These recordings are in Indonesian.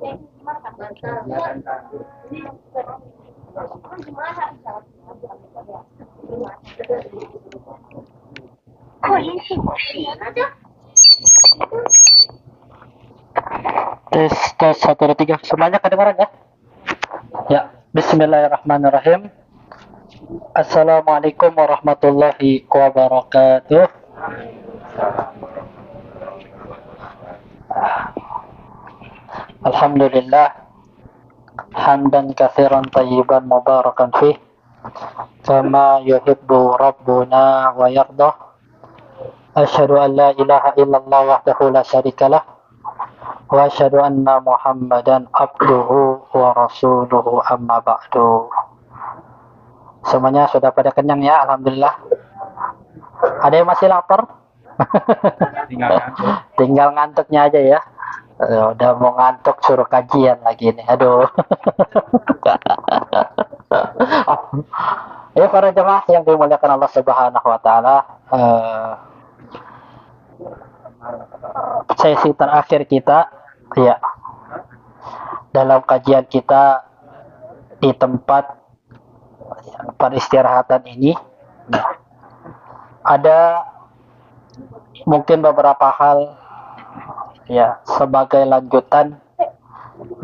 Tes tes 1 2 3 semuanya kedengaran ya? Ya, Bismillahirrahmanirrahim. Assalamualaikum warahmatullahi wabarakatuh. Alhamdulillah, hamdan katsiran tayyiban mubarakan fih, kama yuhibbu rabbuna wa yardah. Asyhadu an la ilaha illallah wahdahu la syarikalah wa asyhadu anna Muhammadan abduhu wa rasuluhu amma ba'du. Semuanya sudah pada kenyang ya, alhamdulillah. Ada yang masih lapar? Tinggal ngantuknya aja ya. Udah mau ngantuk suruh kajian lagi nih. Aduh. Ya para jemaah yang dimuliakan Allah Subhanahu wa taala, sesi terakhir kita ya dalam kajian kita di tempat peristirahatan ini ada mungkin beberapa hal ya sebagai lanjutan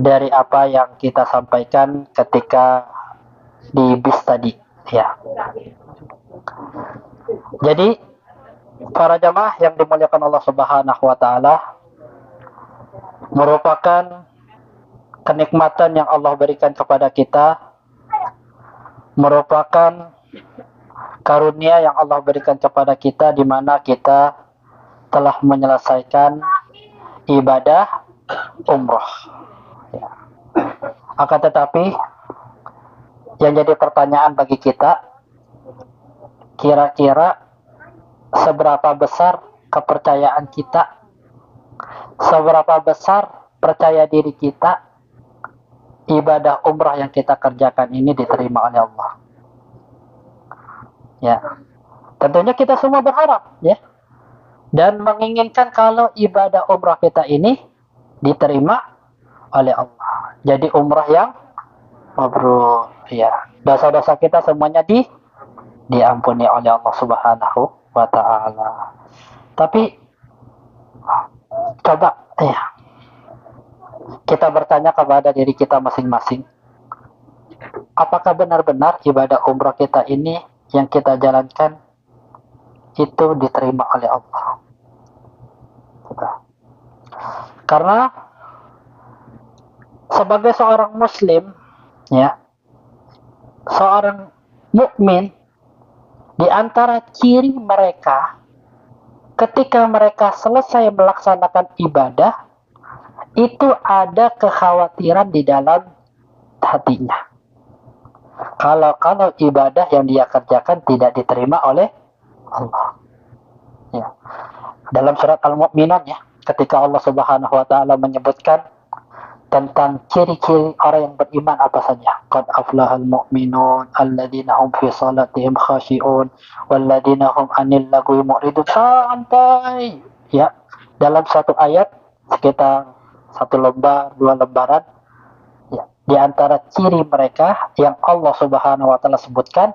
dari apa yang kita sampaikan ketika di bis tadi ya. Jadi para jamaah yang dimuliakan Allah Subhanahu wa taala, merupakan kenikmatan yang Allah berikan kepada kita, merupakan karunia yang Allah berikan kepada kita, di mana kita telah menyelesaikan ibadah umrah ya. Akan tetapi yang jadi pertanyaan bagi kita, kira-kira seberapa besar kepercayaan kita, seberapa besar percaya diri kita ibadah umrah yang kita kerjakan ini diterima oleh Allah ya. Tentunya kita semua berharap ya, dan menginginkan kalau ibadah umrah kita ini diterima oleh Allah, jadi umrah yang mabrur ya. Dosa-dosa kita semuanya diampuni oleh Allah Subhanahu wa ta'ala. Tapi coba ya kita bertanya kepada diri kita masing-masing, apakah benar-benar ibadah umrah kita ini yang kita jalankan itu diterima oleh Allah? Karena sebagai seorang muslim ya, seorang mukmin, di antara ciri mereka ketika mereka selesai melaksanakan ibadah itu ada kekhawatiran di dalam hatinya. Kalau ibadah yang dia kerjakan tidak diterima oleh Allah. Ya. Dalam surat Al-Mu'minun ya, ketika Allah Subhanahu wa taala menyebutkan tentang ciri-ciri orang yang beriman apa saja. Qad aflahal mu'minun alladzina hum fi salatihim khashi'un walladzina hum 'anil lagwi mu'ridun. Sampai ya dalam satu ayat sekitar 1 lembar 2 lembaran ya, di antara ciri mereka yang Allah Subhanahu wa taala sebutkan,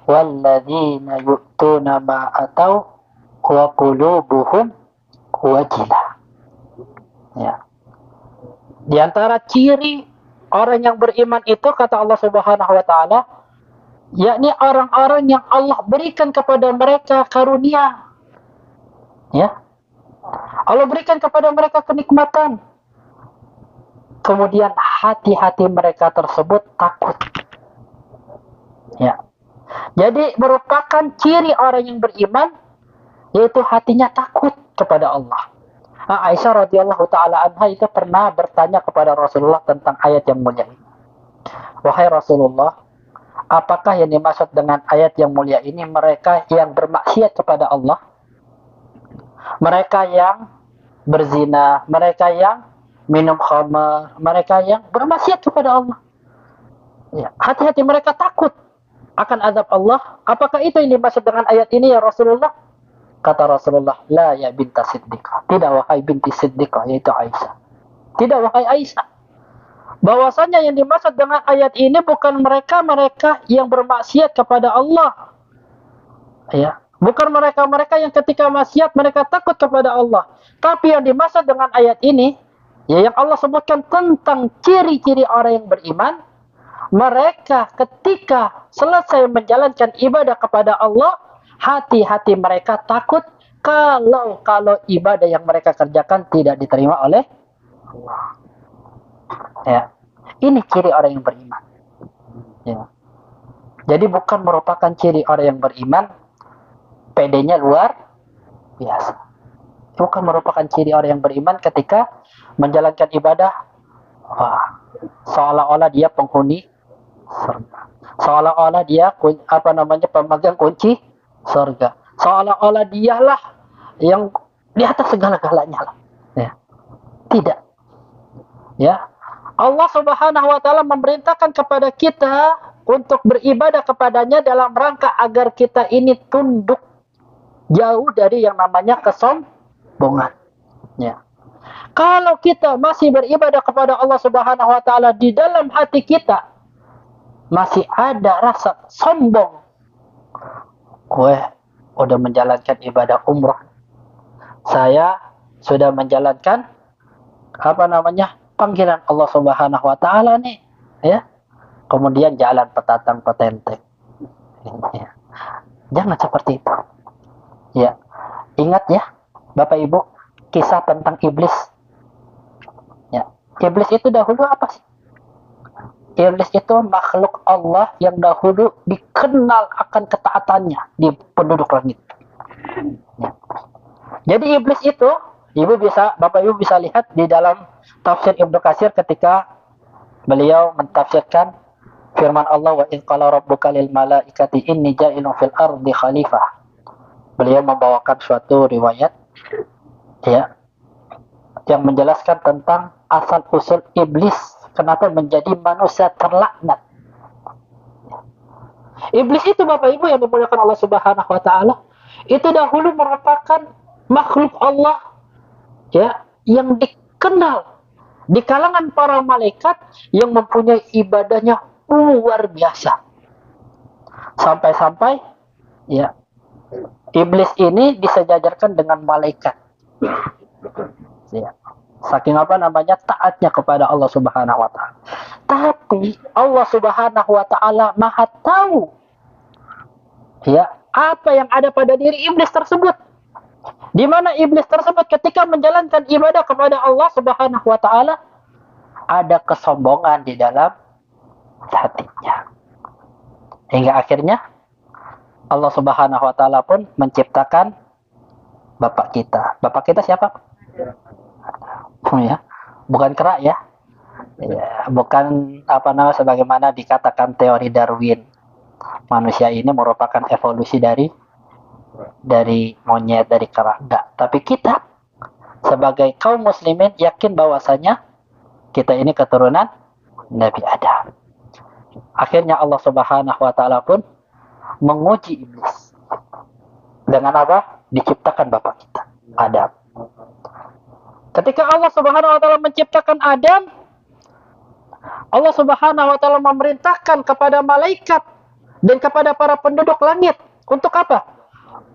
walladzina yu'tuna ma atau wa qulubuhum wajilah ya. Di antara ciri orang yang beriman itu, kata Allah Subhanahu wa taala, yakni orang-orang yang Allah berikan kepada mereka karunia. Ya. Allah berikan kepada mereka kenikmatan. Kemudian hati-hati mereka tersebut takut. Ya. Jadi merupakan ciri orang yang beriman, yaitu hatinya takut kepada Allah. Aisyah radhiyallahu taala anha itu pernah bertanya kepada Rasulullah tentang ayat yang mulia ini. Wahai Rasulullah, apakah yang dimaksud dengan ayat yang mulia ini mereka yang bermaksiat kepada Allah, mereka yang berzina, mereka yang minum khamar, mereka yang bermaksiat kepada Allah ya, hati-hati mereka takut akan azab Allah. Apakah itu yang dimaksud dengan ayat ini ya Rasulullah? Kata Rasulullah, la ya binta Siddiqah. Tidak wahai binti Siddiqah, yaitu Aisyah. Tidak wahai Aisyah. bahwasanya yang dimaksud dengan ayat ini bukan mereka-mereka yang bermaksiat kepada Allah. Ya, bukan mereka-mereka yang ketika maksiat mereka takut kepada Allah. Tapi yang dimaksud dengan ayat ini, ya yang Allah sebutkan tentang ciri-ciri orang yang beriman, mereka ketika selesai menjalankan ibadah kepada Allah, hati-hati mereka takut kalau ibadah yang mereka kerjakan tidak diterima oleh Allah. Ya, ini ciri orang yang beriman. Ya. Jadi bukan merupakan ciri orang yang beriman PD-nya luar biasa. Bukan merupakan ciri orang yang beriman ketika menjalankan ibadah, wah, seolah-olah dia penghuni surga. Seolah-olah dia pemegang kunci surga. Seolah-olah dialah yang di atas segala-galanya lah. Ya. Tidak. Ya. Allah Subhanahu wa taala memerintahkan kepada kita untuk beribadah kepadanya dalam rangka agar kita ini tunduk jauh dari yang namanya kesombongan. Ya. Kalau kita masih beribadah kepada Allah Subhanahu wa taala di dalam hati kita masih ada rasa sombong. Gue udah menjalankan ibadah umrah. Saya sudah menjalankan panggilan Allah Subhanahu wa taala nih, ya. Kemudian jalan petatang petenteng. Ya. Jangan seperti itu. Ya, ingat ya, Bapak Ibu, kisah tentang iblis. Ya, iblis itu dahulu apa sih? Iblis itu makhluk Allah yang dahulu dikenal akan ketaatannya di penduduk langit. Ya. Jadi iblis itu, Bapak Ibu bisa lihat di dalam tafsir Ibnu Katsir ketika beliau mentafsirkan firman Allah, wa idz qala rabbuka lil malaikati inni ja'ilun fil ardi khalifah. Beliau membawakan suatu riwayat, ya, yang menjelaskan tentang asal usul iblis, kenapa menjadi manusia terlaknat. Iblis itu, Bapak Ibu yang dimuliakan Allah Subhanahu wa taala, itu dahulu merupakan makhluk Allah, ya, yang dikenal di kalangan para malaikat yang mempunyai ibadahnya luar biasa. Sampai-sampai, ya, iblis ini disejajarkan dengan malaikat. Ya. Saking taatnya kepada Allah Subhanahu wa taala. Tapi Allah Subhanahu wa taala Maha tahu, ya, apa yang ada pada diri iblis tersebut. Di mana iblis tersebut ketika menjalankan ibadah kepada Allah Subhanahu wa taala ada kesombongan di dalam hatinya. Hingga akhirnya Allah Subhanahu wa taala pun menciptakan bapak kita. Bapak kita siapa? Ya, bukan kera ya. Ya, bukan sebagaimana dikatakan teori Darwin. Manusia ini merupakan evolusi dari monyet, dari kera. Enggak, tapi kita sebagai kaum muslimin yakin bahwasanya kita ini keturunan Nabi Adam. Akhirnya Allah Subhanahu wa taala pun menguji iblis. Dengan apa? Diciptakan bapak kita, Adam. Ketika Allah Subhanahu wa taala menciptakan Adam, Allah Subhanahu wa taala memerintahkan kepada malaikat dan kepada para penduduk langit untuk apa?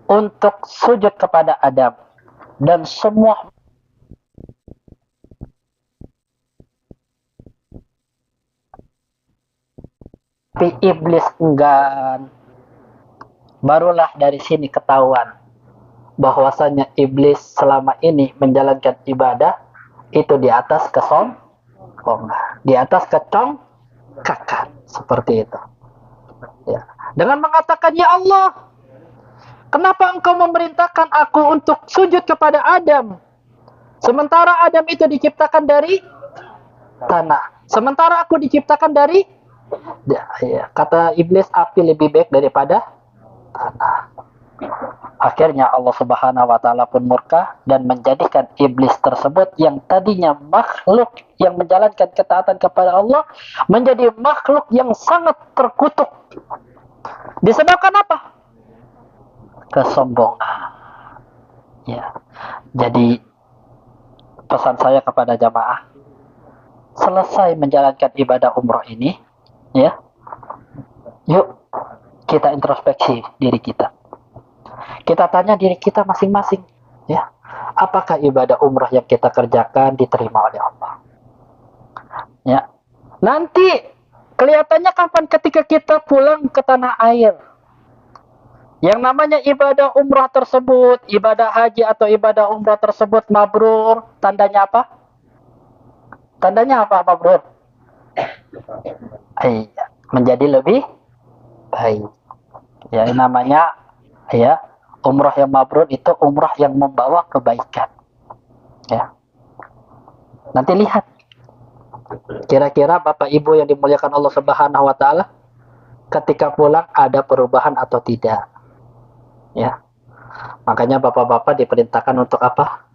Untuk sujud kepada Adam. Dan semua tapi iblis enggan. Barulah dari sini ketahuan bahwasanya iblis selama ini menjalankan ibadah itu di atas kesombongan, di atas kecongkakan, seperti itu. Ya. Dengan mengatakan, ya Allah, kenapa engkau memerintahkan aku untuk sujud kepada Adam, sementara Adam itu diciptakan dari tanah, sementara aku diciptakan dari kata iblis, api lebih baik daripada tanah. Akhirnya Allah Subhanahu wa taala pun murka dan menjadikan iblis tersebut yang tadinya makhluk yang menjalankan ketaatan kepada Allah menjadi makhluk yang sangat terkutuk. Disebabkan apa? Kesombongan. Ya. Jadi pesan saya kepada jamaah, selesai menjalankan ibadah umroh ini, ya, yuk kita introspeksi diri kita. Kita tanya diri kita masing-masing, ya, apakah ibadah umrah yang kita kerjakan diterima oleh Allah? Ya, nanti kelihatannya kapan? Ketika kita pulang ke tanah air. Yang namanya ibadah umrah tersebut, ibadah haji atau ibadah umrah tersebut mabrur, tandanya apa? Tandanya apa mabrur? Iya, menjadi lebih baik. Ya, namanya ya umrah yang mabrur itu umrah yang membawa kebaikan. Ya. Nanti lihat. Kira-kira Bapak Ibu yang dimuliakan Allah Subhanahu wa taala, ketika pulang ada perubahan atau tidak? Ya. Makanya bapak-bapak diperintahkan untuk apa?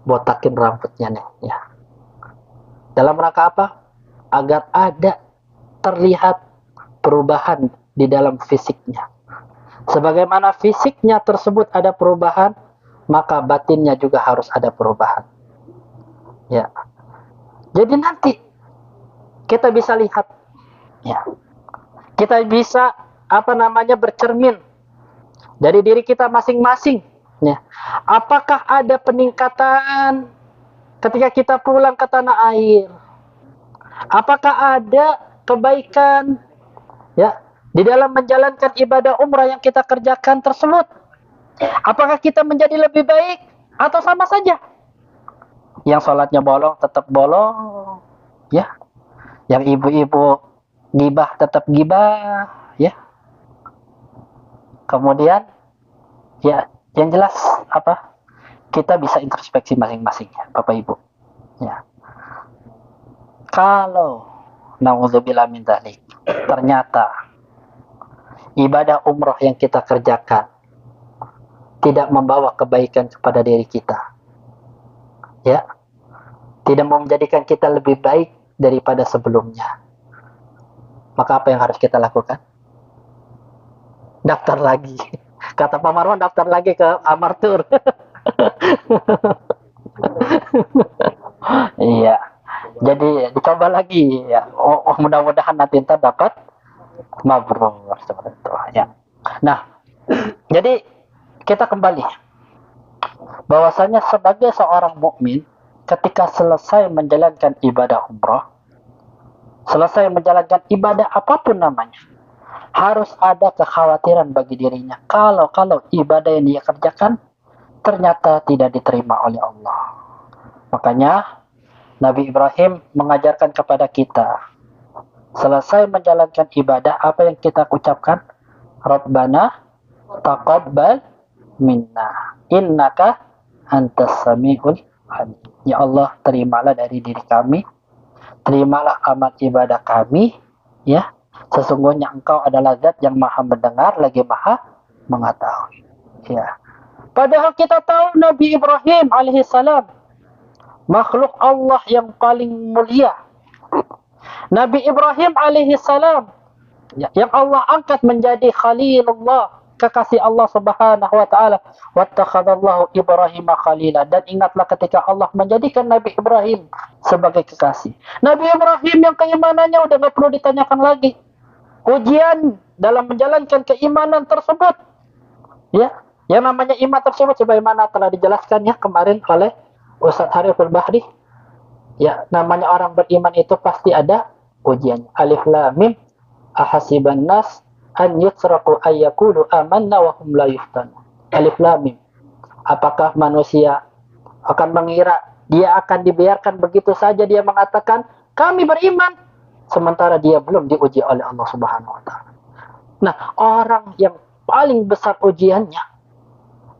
Botakin rambutnya nih, ya. Dalam rangka apa? Agar ada terlihat perubahan di dalam fisiknya. Sebagaimana fisiknya tersebut ada perubahan, maka batinnya juga harus ada perubahan. Ya. Jadi nanti kita bisa lihat, ya. Kita bisa bercermin dari diri kita masing-masing, ya. Apakah ada peningkatan ketika kita pulang ke tanah air? Apakah ada kebaikan, ya, di dalam menjalankan ibadah umrah yang kita kerjakan tersebut? Apakah kita menjadi lebih baik atau sama saja? Yang sholatnya bolong tetap bolong, ya. Yang ibu-ibu gibah tetap gibah, ya. Kemudian, ya, yang jelas apa? Kita bisa introspeksi masing-masing, Bapak Ibu. Ya. Kalau naudzubillah min dzalik, ternyata ibadah umroh yang kita kerjakan tidak membawa kebaikan kepada diri kita, ya, tidak menjadikan kita lebih baik daripada sebelumnya, maka apa yang harus kita lakukan? Daftar lagi. Kata Pak Marwan, daftar lagi ke Amartur. Iya. Jadi dicoba lagi, ya. Mudah-mudahan nanti dapat mabrur seperti itu, ya. Nah, jadi kita kembali bahwasanya sebagai seorang mukmin ketika selesai menjalankan ibadah umrah, selesai menjalankan ibadah apapun namanya, harus ada kekhawatiran bagi dirinya kalau ibadah yang dia kerjakan ternyata tidak diterima oleh Allah. Makanya Nabi Ibrahim mengajarkan kepada kita, selesai menjalankan ibadah, apa yang kita ucapkan? Rabbana taqabbal minna innaka antas samiul alim. Ya Allah, terimalah dari diri kami, terimalah amal ibadah kami, ya. Sesungguhnya Engkau adalah Zat yang Maha mendengar lagi Maha mengetahui. Ya. Padahal kita tahu Nabi Ibrahim alaihissalam makhluk Allah yang paling mulia. Nabi Ibrahim alaihissalam, ya, yang Allah angkat menjadi Khalilullah, kekasih Allah Subhanahu wa taala. Wattakhadallahu Ibrahim khalila. Dan ingatlah ketika Allah menjadikan Nabi Ibrahim sebagai kekasih. Nabi Ibrahim yang keimanannya udah nggak perlu ditanyakan lagi. Ujian dalam menjalankan keimanan tersebut, ya, yang namanya iman tersebut sebagaimana telah dijelaskan ya kemarin oleh Ustaz Hariful Bahri, ya, namanya orang beriman itu pasti ada ujian. Alif lam mim ahasiban nas an yutraku ayyakulu amanna wa hum la yuftanun. Alif lam mim. Apakah manusia akan mengira dia akan dibiarkan begitu saja dia mengatakan kami beriman sementara dia belum diuji oleh Allah Subhanahu wa taala. Nah, orang yang paling besar ujiannya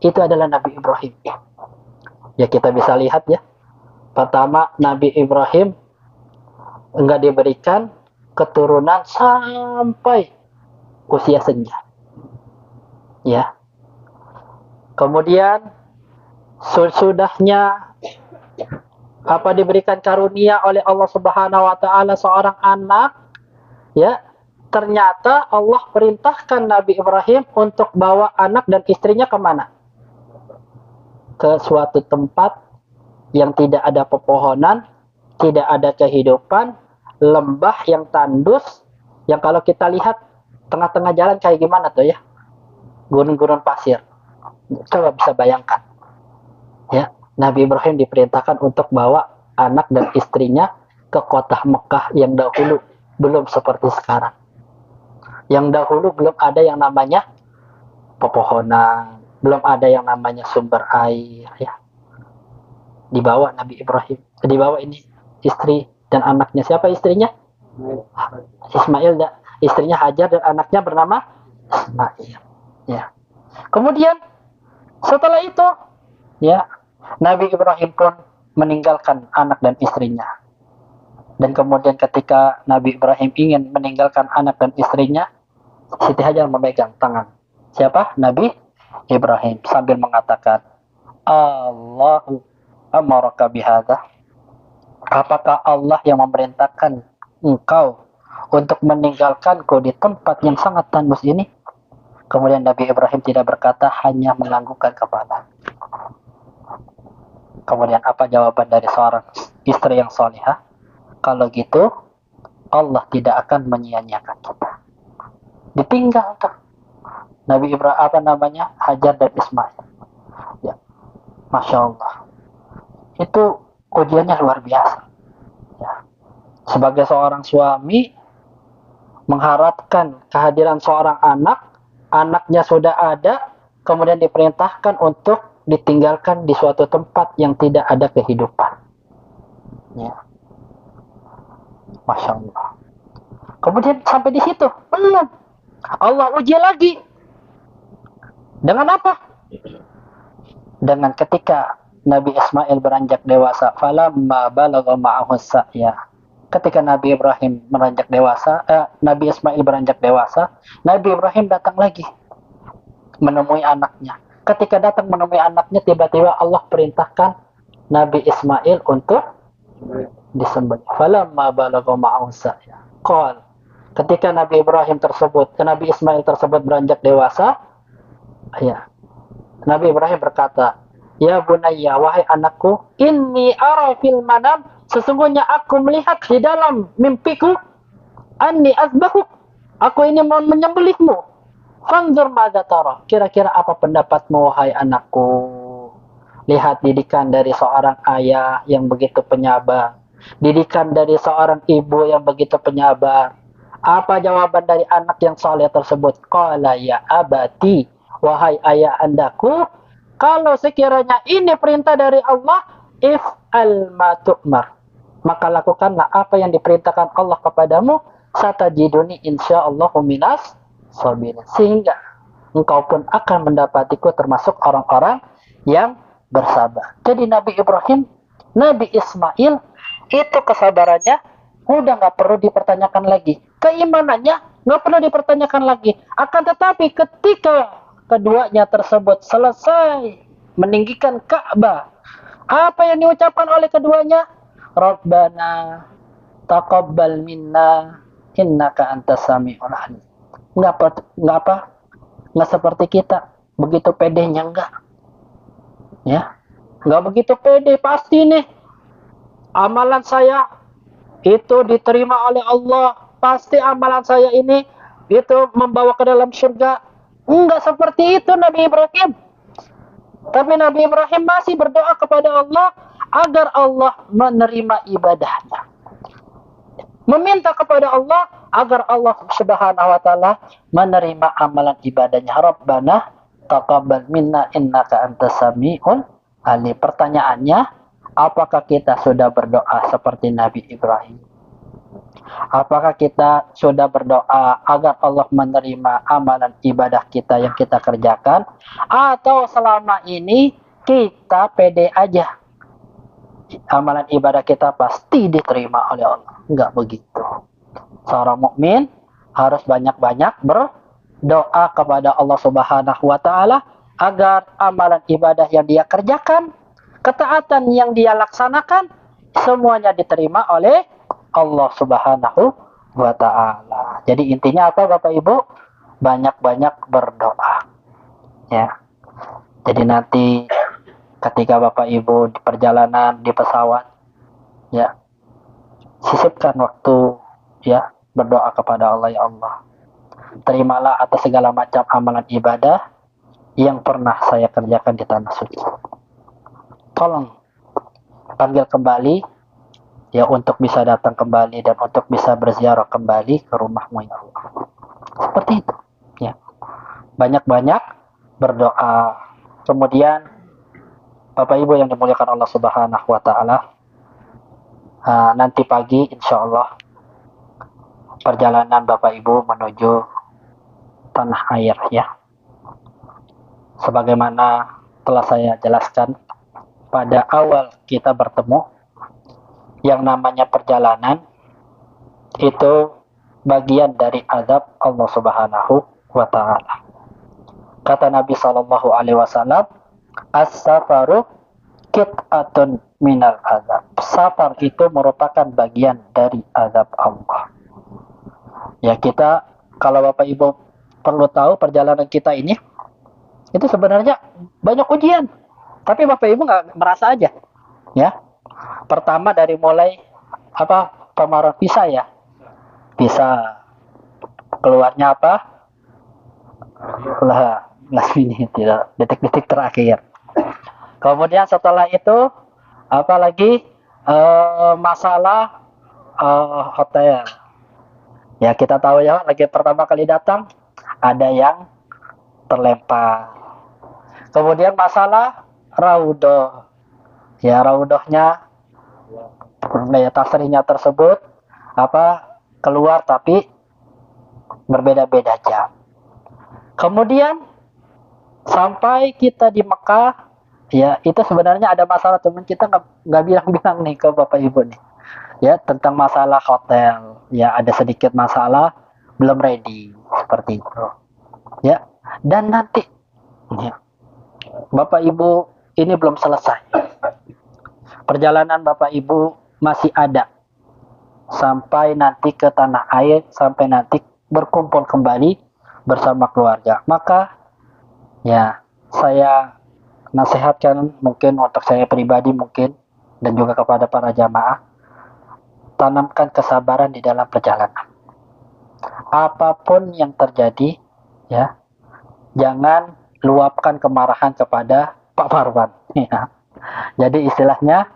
itu adalah Nabi Ibrahim. Ya, kita bisa lihat ya. Pertama, Nabi Ibrahim enggak diberikan keturunan sampai usia senja. Ya. Kemudian sesudahnya diberikan karunia oleh Allah Subhanahu wa taala seorang anak, ya, ternyata Allah perintahkan Nabi Ibrahim untuk bawa anak dan istrinya kemana? Ke suatu tempat yang tidak ada pepohonan, tidak ada kehidupan, lembah yang tandus, yang kalau kita lihat tengah-tengah jalan kayak gimana tuh ya, gunung-gunung pasir. Coba bisa bayangkan ya, Nabi Ibrahim diperintahkan untuk bawa anak dan istrinya ke kota Mekah yang dahulu belum seperti sekarang. Yang dahulu belum ada yang namanya pepohonan, belum ada yang namanya sumber air ya. Dibawa Nabi Ibrahim, dibawa ini istri dan anaknya. Siapa istrinya? Ismail, istrinya Hajar dan anaknya bernama Ismail ya. Kemudian setelah itu ya, Nabi Ibrahim pun meninggalkan anak dan istrinya. Dan kemudian ketika Nabi Ibrahim ingin meninggalkan anak dan istrinya, Siti Hajar memegang tangan siapa? Nabi Ibrahim sambil mengatakan, Allahu amaraka bihadza. Apakah Allah yang memerintahkan engkau untuk meninggalkanku di tempat yang sangat tandus ini? Kemudian Nabi Ibrahim tidak berkata, hanya menganggukkan kepala. Kemudian apa jawaban dari seorang istri yang salihah? Kalau gitu, Allah tidak akan menyia-nyiakan kita. Ditinggal tuh Nabi Ibrahim, Hajar dan Ismail. Ya, Masya Allah. Itu ujiannya luar biasa. Ya. Sebagai seorang suami, mengharapkan kehadiran seorang anak, anaknya sudah ada, kemudian diperintahkan untuk ditinggalkan di suatu tempat yang tidak ada kehidupan. Ya. Masya Allah. Kemudian sampai di situ belum, Allah uji lagi. Dengan apa? Dengan ketika Nabi Ismail beranjak dewasa. Falamma balagha ma'ahu sa'ya. Ketika Nabi Ibrahim beranjak dewasa, Nabi Ismail beranjak dewasa, Nabi Ibrahim datang lagi menemui anaknya. Ketika datang menemui anaknya, tiba-tiba Allah perintahkan Nabi Ismail untuk disembelih. Falamma balagha ma'ahu sa'ya. Qal, ketika Nabi Ismail tersebut beranjak dewasa, ya, Nabi Ibrahim berkata, ya bunayya, wahai anakku, inni ara fil manam, sesungguhnya aku melihat di dalam mimpiku, anni azbahuk, aku ini mau menyembelihmu. Fanzur madza tara, kira-kira apa pendapatmu wahai anakku? Lihat didikan dari seorang ayah yang begitu penyabar, didikan dari seorang ibu yang begitu penyabar. Apa jawaban dari anak yang saleh tersebut? Qala ya abati, wahai ayah andaku, kalau sekiranya ini perintah dari Allah, if'al ma tu'mar, maka lakukanlah apa yang diperintahkan Allah kepadamu, satajiduni insyaallahu minas sabirin, sehingga engkau pun akan mendapatiku termasuk orang-orang yang bersabar. Jadi Nabi Ibrahim, Nabi Ismail itu kesabarannya udah nggak perlu dipertanyakan lagi, keimanannya nggak perlu dipertanyakan lagi. Akan tetapi ketika keduanya tersebut selesai meninggikan Ka'bah, apa yang diucapkan oleh keduanya? Rabbana taqabbal minna innaka antas samiul alim. Nggak seperti kita begitu pedenya, enggak. Ya, nggak begitu pede. Pasti nih amalan saya itu diterima oleh Allah. Pasti amalan saya ini itu membawa ke dalam surga. Enggak seperti itu Nabi Ibrahim. Tapi Nabi Ibrahim masih berdoa kepada Allah agar Allah menerima ibadahnya. Meminta kepada Allah agar Allah Subhanahu wa taala menerima amalan ibadahnya. Rabbana taqabbal minna innaka antas samiul alim. Pertanyaannya, apakah kita sudah berdoa seperti Nabi Ibrahim? Apakah kita sudah berdoa agar Allah menerima amalan ibadah kita yang kita kerjakan? Atau selama ini kita pede aja, amalan ibadah kita pasti diterima oleh Allah? Enggak begitu. Seorang mukmin harus banyak-banyak berdoa kepada Allah Subhanahu wa taala agar amalan ibadah yang dia kerjakan, ketaatan yang dia laksanakan, semuanya diterima oleh Allah Subhanahu wa ta'ala. Jadi intinya apa Bapak Ibu? Banyak-banyak berdoa. Ya. Jadi nanti ketika Bapak Ibu di perjalanan, di pesawat, ya, sisipkan waktu ya berdoa kepada Allah. Ya Allah, terimalah atas segala macam amalan ibadah yang pernah saya kerjakan di tanah suci. Tolong panggil kembali ya untuk bisa datang kembali dan untuk bisa berziarah kembali ke rumahmu ya Allah. Seperti itu ya. Banyak-banyak berdoa. Kemudian Bapak Ibu yang dimuliakan Allah Subhanahu wa taala, nanti pagi insya Allah perjalanan Bapak Ibu menuju tanah air ya. Sebagaimana telah saya jelaskan pada awal kita bertemu, yang namanya perjalanan itu bagian dari azab Allah Subhanahu wa taala. Kata Nabi sallallahu alaihi wasallam, as-safaru qit'atun minal azab. Safar itu merupakan bagian dari azab Allah. Ya, kita kalau Bapak Ibu perlu tahu, perjalanan kita ini itu sebenarnya banyak ujian. Tapi Bapak Ibu nggak merasa aja. Ya. Pertama dari mulai pemarah pisah ya. Bisa keluarnya last minute, tidak, detik-detik terakhir. Kemudian setelah itu apalagi masalah hotel. Ya, kita tahu ya, lagi pertama kali datang ada yang terlempar. Kemudian masalah raudoh. Ya, raudohnya ya, tasrihnya tersebut keluar tapi berbeda-beda jam. Kemudian sampai kita di Mekah, ya itu sebenarnya ada masalah, cuman kita nggak bilang-bilang nih ke Bapak Ibu nih, ya tentang masalah hotel, ya ada sedikit masalah belum ready seperti itu, ya. Dan nanti, ya, Bapak Ibu ini belum selesai, perjalanan Bapak Ibu masih ada sampai nanti ke tanah air, sampai nanti berkumpul kembali bersama keluarga. Maka ya saya nasihatkan, mungkin untuk saya pribadi mungkin, dan juga kepada para jamaah, tanamkan kesabaran di dalam perjalanan. Apapun yang terjadi, ya jangan luapkan kemarahan kepada Pak Marwan. Ya. Jadi istilahnya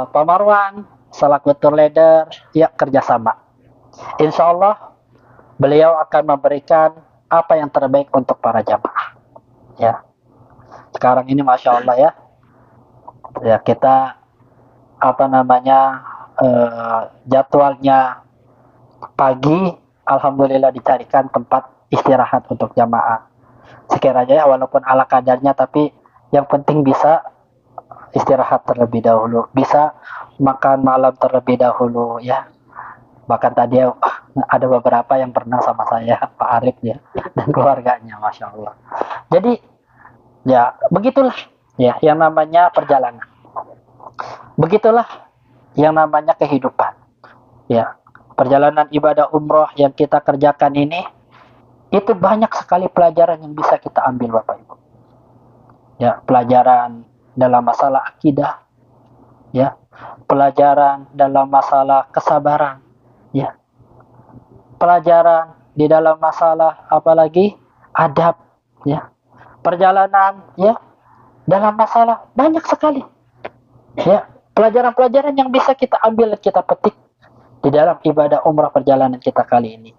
Pak Marwan selaku tour leader, ya kerjasama. Insya Allah beliau akan memberikan apa yang terbaik untuk para jamaah. Ya, sekarang ini masya Allah ya, ya kita jadwalnya pagi, alhamdulillah dicarikan tempat istirahat untuk jamaah. Sekiranya ya, walaupun ala kadarnya, tapi yang penting bisa istirahat terlebih dahulu, bisa makan malam terlebih dahulu ya. Bahkan tadi ada beberapa yang pernah sama saya, Pak Arif ya, dan keluarganya, masya Allah. Jadi ya begitulah ya yang namanya perjalanan, begitulah yang namanya kehidupan. Ya, perjalanan ibadah umroh yang kita kerjakan ini, itu banyak sekali pelajaran yang bisa kita ambil Bapak Ibu. Ya, pelajaran dalam masalah akidah, ya, pelajaran dalam masalah kesabaran, ya, pelajaran di dalam masalah apalagi adab, ya, perjalanan, ya, dalam masalah banyak sekali, ya, pelajaran-pelajaran yang bisa kita ambil, kita petik di dalam ibadah umrah perjalanan kita kali ini.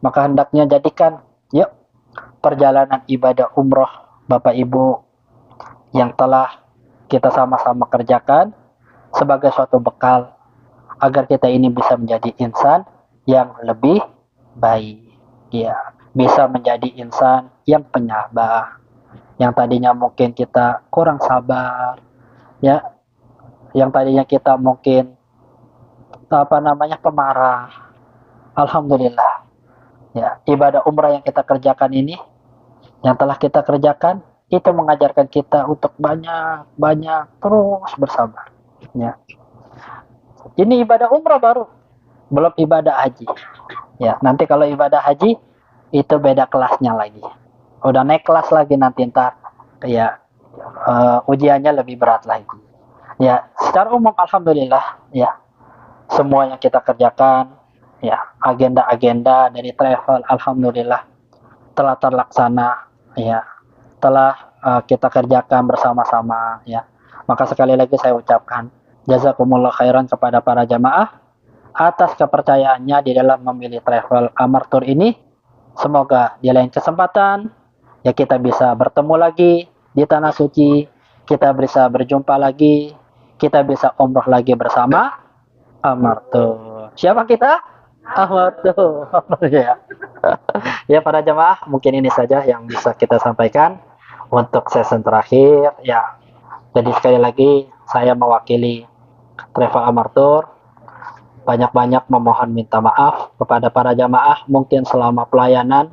Maka hendaknya jadikan yuk perjalanan ibadah umrah Bapak Ibu yang telah kita sama-sama kerjakan sebagai suatu bekal agar kita ini bisa menjadi insan yang lebih baik, ya, bisa menjadi insan yang penyabar, yang tadinya mungkin kita kurang sabar, ya, yang tadinya kita mungkin pemarah. Alhamdulillah, ya, ibadah umrah yang kita kerjakan ini, yang telah kita kerjakan, itu mengajarkan kita untuk banyak terus bersabar, ya. Ini ibadah umrah baru, belum ibadah haji, ya. Nanti kalau ibadah haji itu beda kelasnya lagi, udah naik kelas lagi nanti, ntar ya ujiannya lebih berat lagi, ya. Secara umum alhamdulillah, ya, semua yang kita kerjakan, ya, agenda-agenda dari travel, alhamdulillah telah terlaksana, ya, telah kita kerjakan bersama-sama, ya. Maka sekali lagi saya ucapkan jazakumullah khairan kepada para jamaah atas kepercayaannya di dalam memilih travel Amar Tour ini. Semoga di lain kesempatan ya kita bisa bertemu lagi di tanah suci, kita bisa berjumpa lagi, kita bisa umroh lagi bersama Amar Tour. Siapa kita? Amar Tour. Ya. Ya para jamaah, mungkin ini saja yang bisa kita sampaikan untuk season terakhir, ya. Jadi sekali lagi saya mewakili Travel Amar Tour banyak-banyak memohon minta maaf kepada para jamaah, mungkin selama pelayanan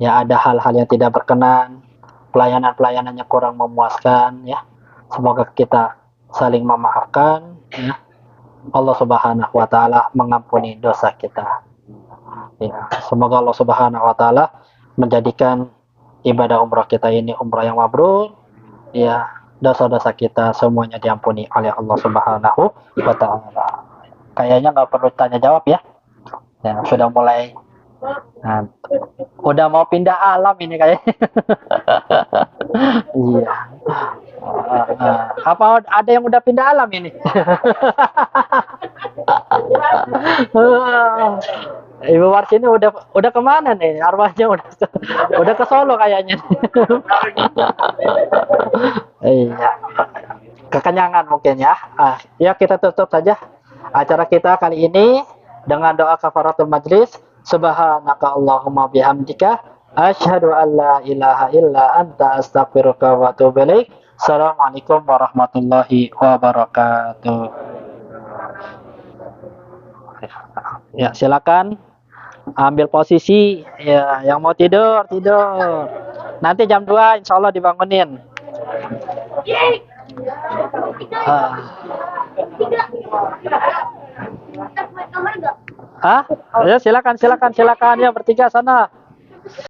ya ada hal-hal yang tidak berkenan, pelayanan-pelayanannya kurang memuaskan, ya. Semoga kita saling memaafkan, ya. Allah Subhanahu wa taala mengampuni dosa kita. Ya, semoga Allah Subhanahu wa taala menjadikan ibadah umrah kita ini umrah yang mabrur, ya. Dosa-dosa kita semuanya diampuni oleh Allah Subhanahu wa taala. Kayaknya nggak perlu tanya jawab ya. Ya, sudah mulai. Nah, udah mau pindah alam ini kayaknya. Iya. Apa ada yang udah pindah alam ini? Ibu Warsi ini udah kemana nih? Arwahnya udah ke Solo kayaknya. Iya. Kekenyangan mungkin ya. Ya kita tutup saja acara kita kali ini dengan doa kafaratul majlis. Subhanaka Allahumma bihamdika asyhadu an la ilaha illa anta astaghfiruka wa atubu ilaik. Assalamualaikum warahmatullahi wabarakatuh. Ya, silakan ambil posisi ya, yang mau tidur. Nanti jam 2 insya Allah dibangunin. Ya silakan ya bertiga sana.